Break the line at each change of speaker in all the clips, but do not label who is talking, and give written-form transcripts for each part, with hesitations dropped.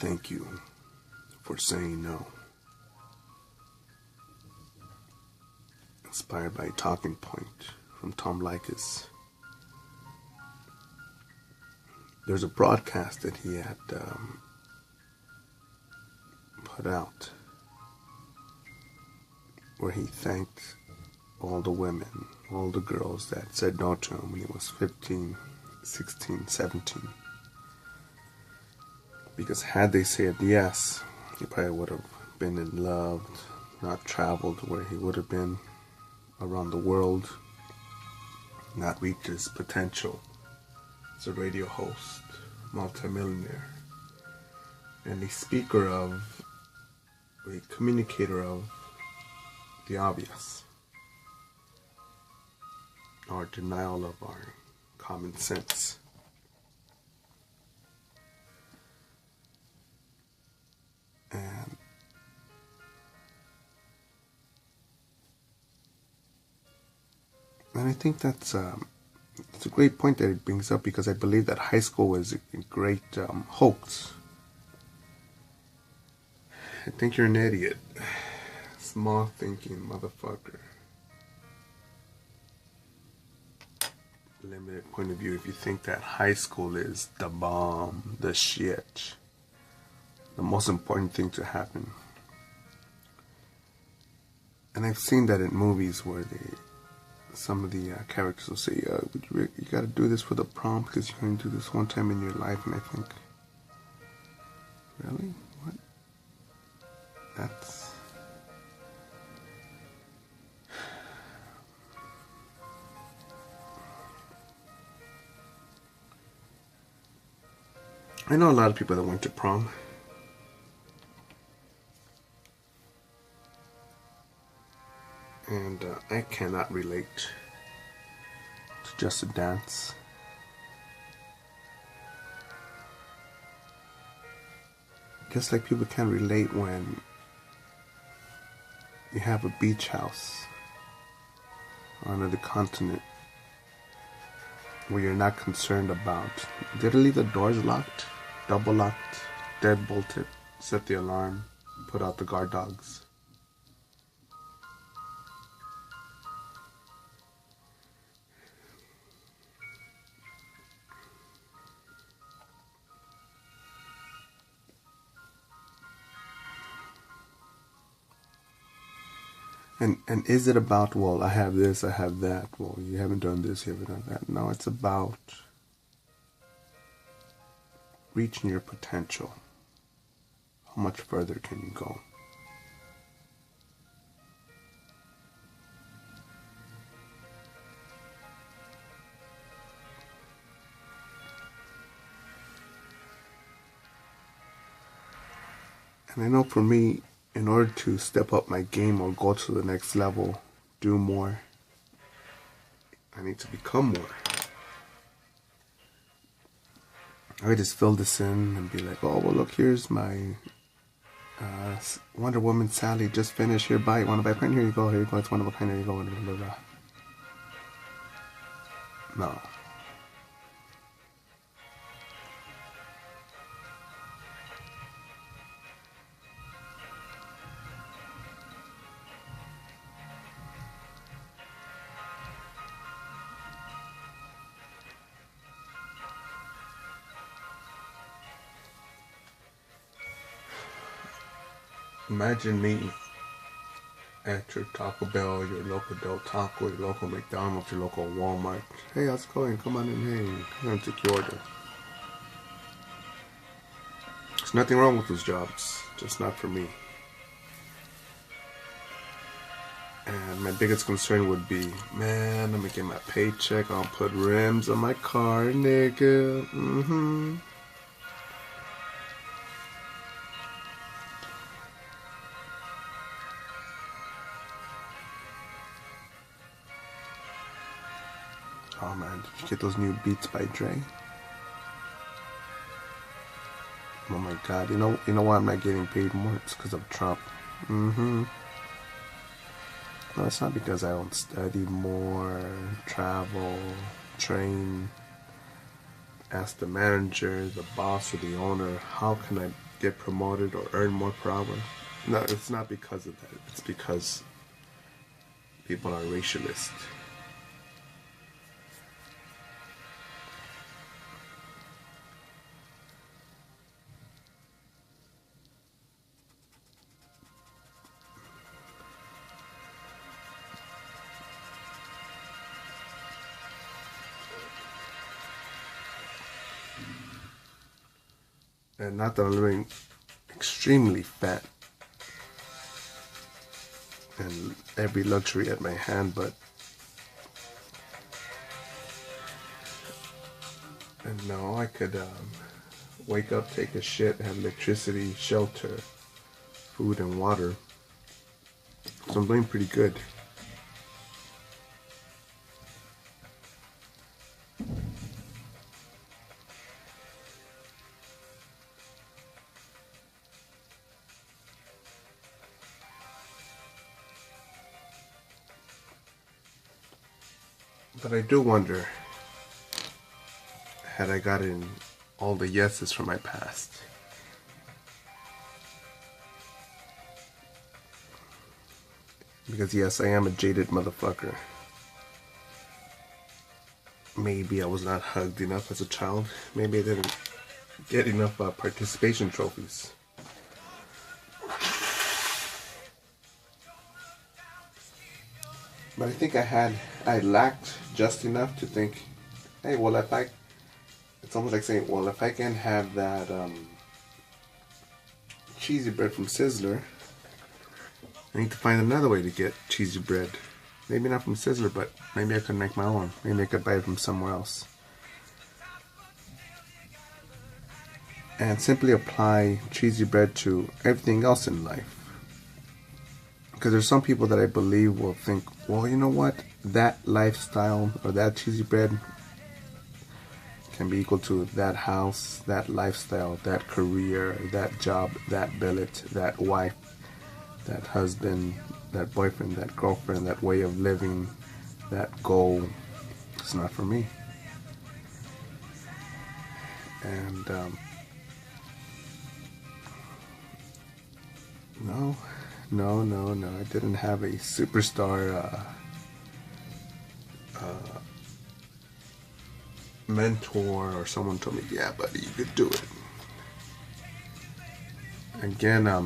Thank you for saying no. Inspired by Talking Point from Tom Likas. There's a broadcast that he had put out where he thanked all the women, all the girls that said no to him when he was 15, 16, 17. Because had they said yes, he probably would have been in love, not traveled where he would have been around the world, not reached his potential as a radio host, multimillionaire, and a speaker of, a communicator of the obvious, our denial of our common sense. And I think it's a great point that it brings up, because I believe that high school was a great hoax. I think you're an idiot. Small thinking motherfucker. Limited point of view if you think that high school is the bomb, the shit, the most important thing to happen. And I've seen that in movies where some of the characters will say, you gotta do this for the prom because you're going to do this one time in your life. And I think, really? What? That's... I know a lot of people that went to prom. And I cannot relate to just a dance. Just like people can't relate when you have a beach house on another continent where you're not concerned about, did I leave the doors locked, double locked, dead bolted, set the alarm, put out the guard dogs? And is it about, well, I have this, I have that, well, you haven't done this, you haven't done that? No, it's about reaching your potential. How much further can you go? And I know for me, in order to step up my game or go to the next level, do more, I need to become more. I just fill this in and be like, oh, well, look, here's my Wonder Woman Sally just finished. Here, buy it. Want to buy a print? Here you go. Here you go. It's one of a kind. Here you go. Blah, blah, blah. No. Imagine me at your Taco Bell, your local Del Taco, your local McDonald's, your local Walmart. Hey, how's it going? Come on in. Hey, come on, take your order. There's nothing wrong with those jobs, just not for me. And my biggest concern would be, man, let me get my paycheck. I'll put rims on my car, nigga. Oh man, did you get those new Beats by Dre? Oh my god, you know why I'm not getting paid more? It's because of Trump. No, it's not because I don't study more, travel, train, ask the manager, the boss, or the owner, how can I get promoted or earn more per hour. No, it's not because of that. It's because people are racialist. And not that I'm living extremely fat and every luxury at my hand, but and no, I could wake up, take a shit, have electricity, shelter, food, and water. So I'm doing pretty good. But I do wonder, had I gotten all the yeses from my past, because yes, I am a jaded motherfucker. Maybe I was not hugged enough as a child. Maybe I didn't get enough participation trophies. But I think I lacked just enough to think, hey, well, it's almost like saying, well, if I can have that cheesy bread from Sizzler, I need to find another way to get cheesy bread. Maybe not from Sizzler, but maybe I could make my own. Maybe I could buy it from somewhere else. And simply apply cheesy bread to everything else in life. Because there's some people that I believe will think, well, you know what? That lifestyle or that cheesy bread can be equal to that house, that lifestyle, that career, that job, that billet, that wife, that husband, that boyfriend, that girlfriend, that way of living, that goal. It's not for me. And no, I didn't have a superstar mentor or someone told me, yeah, buddy, you could do it. Again, I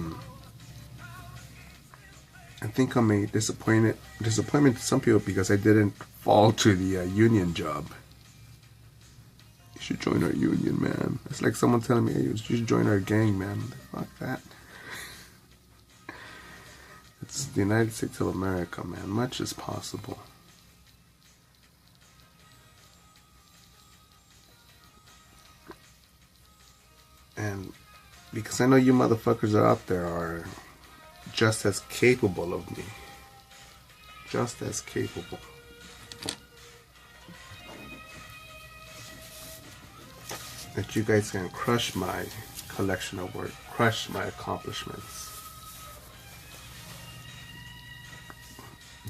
think I'm a disappointment to some people because I didn't fall to the union job. You should join our union, man. It's like someone telling me, hey, you should join our gang, man. Fuck that. It's the United States of America, man. Much is possible. And because I know you motherfuckers are out there are just as capable of me. Just as capable. That you guys can crush my collection of work, crush my accomplishments.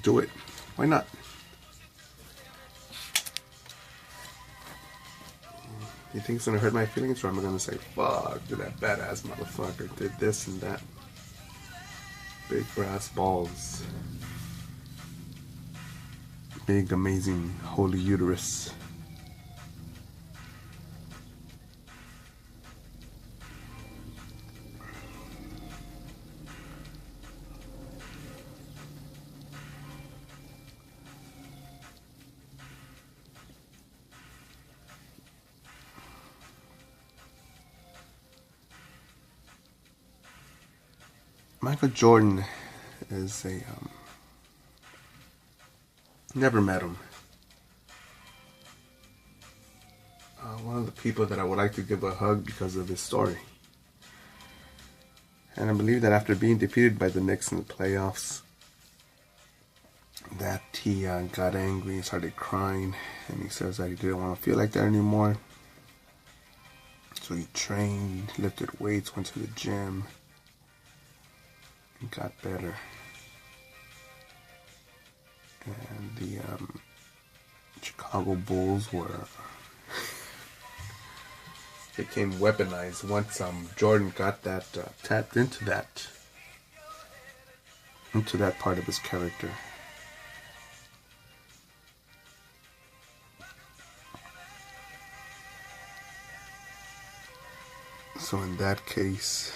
Do it. Why not? You think it's gonna hurt my feelings, or am I gonna say, fuck, dude, that badass motherfucker did this and that? Big brass balls. Big, amazing, holy uterus. Michael Jordan is a, never met him. One of the people that I would like to give a hug because of his story. And I believe that after being defeated by the Knicks in the playoffs, that he got angry and started crying. And he says that he didn't want to feel like that anymore. So he trained, lifted weights, went to the gym, and got better. And the Chicago Bulls were became weaponized once Jordan got that tapped into that part of his character. So in that case,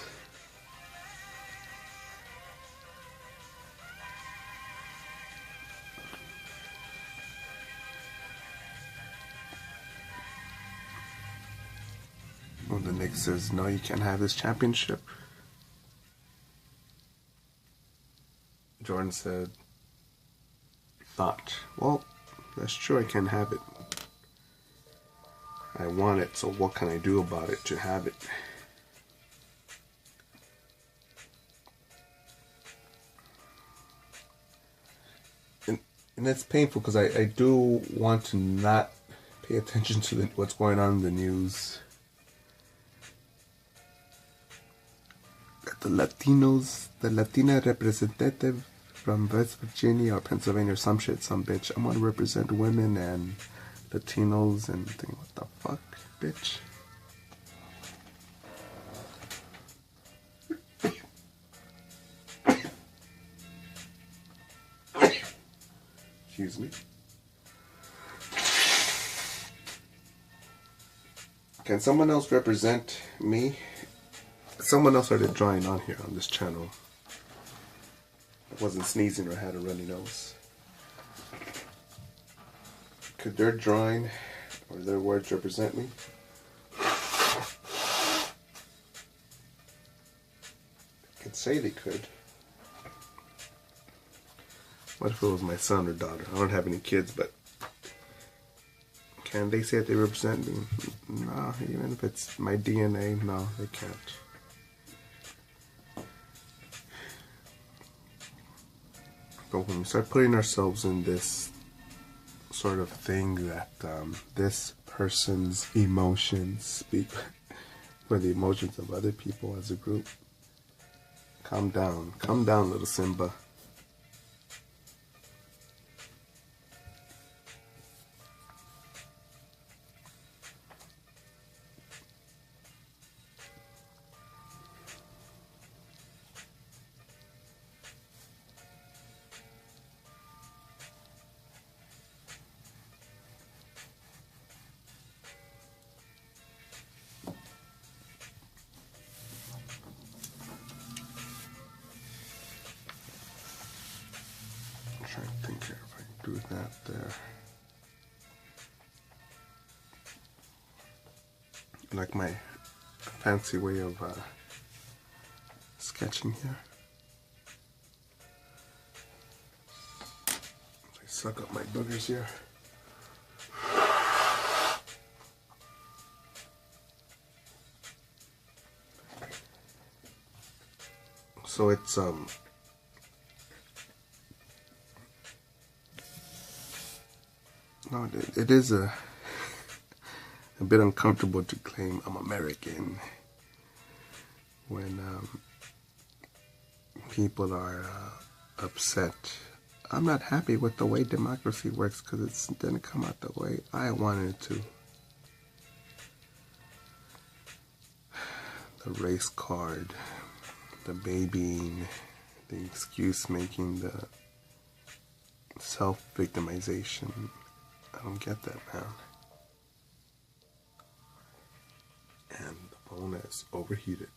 well, the Knicks says, no, you can't have this championship. Jordan said, well, that's true, I can have it. I want it, so what can I do about it to have it? And it's painful because I do want to not pay attention to what's going on in the news. The Latina representative from West Virginia or Pennsylvania or some shit, some bitch. I'm gonna represent women and Latinos and think, what the fuck, bitch? Excuse me. Can someone else represent me? Someone else started drawing on here on this channel. I wasn't sneezing or had a runny nose. Could their drawing or their words represent me? I could say they could. What if it was my son or daughter? I don't have any kids, but can they say that they represent me? No, even if it's my DNA, no, they can't. But when we start putting ourselves in this sort of thing that this person's emotions speak for the emotions of other people as a group, calm down, little Simba. Trying to think here if I can do that there. Like my fancy way of sketching here. I suck up my boogers here. So it's no, it is a bit uncomfortable to claim I'm American when people are upset. I'm not happy with the way democracy works because it didn't come out the way I wanted it to. The race card, the babying, the excuse making, the self-victimization. I don't get that, man. And the phone is overheated.